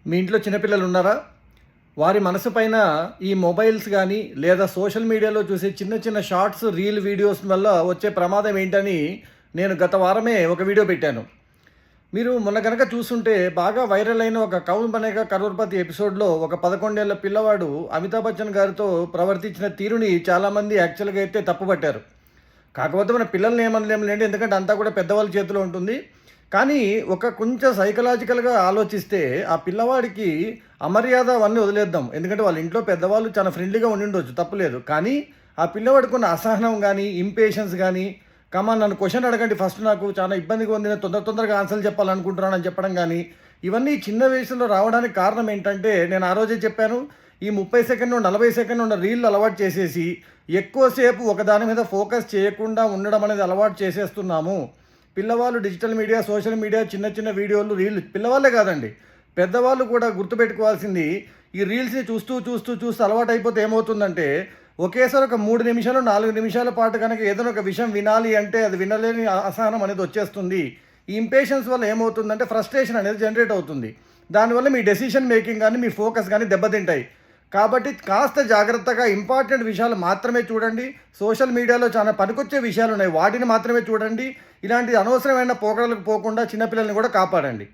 మీ ఇంట్లో చిన్నపిల్లలు ఉన్నారా? వారి మనసు పైన ఈ మొబైల్స్ గానీ, లేదా సోషల్ మీడియాలో చూసే చిన్న చిన్న షార్ట్స్, రీల్ వీడియోస్ వల్ల వచ్చే ప్రమాదం ఏంటని నేను గత వారమే ఒక వీడియో పెట్టాను. మీరు మొన్న గనక చూసుంటే బాగా వైరల్ అయిన ఒక 'కౌన్ బనేగా కరోడ్‌పతి' ఎపిసోడ్‌లో ఒక 11 ఏళ్ల పిల్లవాడు అమితాబ్ బచ్చన్ గారితో ప్రవర్తించిన తీరుని చాలామంది యాక్చువల్‌గా అయితే తప్పుపట్టారు. కాకపోతే మన పిల్లల్ని ఏమనలేములెండి. ఎందుకంటే అంతా కూడా పెద్దవాళ్ళ చేతిలో ఉంటుంది. కానీ కొంచెం సైకలాజికల్‌గా ఆలోచిస్తే ఆ పిల్లవాడికి అమర్యాద అవన్నీ వదిలేద్దాం. ఎందుకంటే వాళ్ళ ఇంట్లో పెద్దవాళ్ళు చాలా ఫ్రెండ్లీగా ఉండిండొచ్చు, తప్పులేదు. కానీ ఆ పిల్లవాడికున్న అసహనం గానీ, ఇంపేషెన్స్ గానీ, కమాన్ నన్ను క్వెషన్ అడగండి ఫస్ట్, నాకు చాలా ఇబ్బందిగా ఉంది, నేను తొందరగా ఆన్సర్లు చెప్పాలనుకుంటున్నానని చెప్పడం గానీ, ఇవన్నీ చిన్న వయసులో రావడానికి కారణం ఏంటంటే, నేను ఆ రోజే చెప్పాను. ఈ 30 సెకండ్లు, 40 సెకండ్లు ఉన్న రీల్లు అలవాటు చేసేసి, ఎక్కువసేపు ఒకదాని మీద ఫోకస్ చేయకుండా ఉండడం అనేది అలవాటు చేసేస్తున్నాము. పిల్లవాళ్ళు డిజిటల్ మీడియా, సోషల్ మీడియా, చిన్న చిన్న వీడియోలు, రీల్లు, పిల్లవాళ్ళే కాదండి, పెద్దవాళ్ళు కూడా గుర్తుపెట్టుకోవాల్సింది, ఈ రీల్స్ని చూస్తూ అలవాటైపోతే ఏమవుతుందంటే, ఒకేసారి ఒక 3 నిమిషాలు, 4 నిమిషాల పాటు కనుక ఏదైనా ఒక విషయం వినాలి అంటే అది వినలేని అసహనం అనేది వచ్చేస్తుంది. ఈ ఇంపేషెన్స్ వల్ల ఏమవుతుందంటే ఫ్రస్ట్రేషన్ అనేది జనరేట్ అవుతుంది. దానివల్ల మీ డెసిషన్ మేకింగ్ కానీ, మీ ఫోకస్ కానీ దెబ్బతింటాయి. కాబట్టి కాస్త జాగ్రత్తగా ఇంపార్టెంట్ విషయాలు మాత్రమే చూడండి. సోషల్ మీడియాలో చాలా పనికొచ్చే విషయాలు ఉన్నాయి, వాటిని మాత్రమే చూడండి. ఇలాంటి అనవసరమైన పోకడలకు పోకుండా చిన్నపిల్లల్ని కూడా కాపాడండి.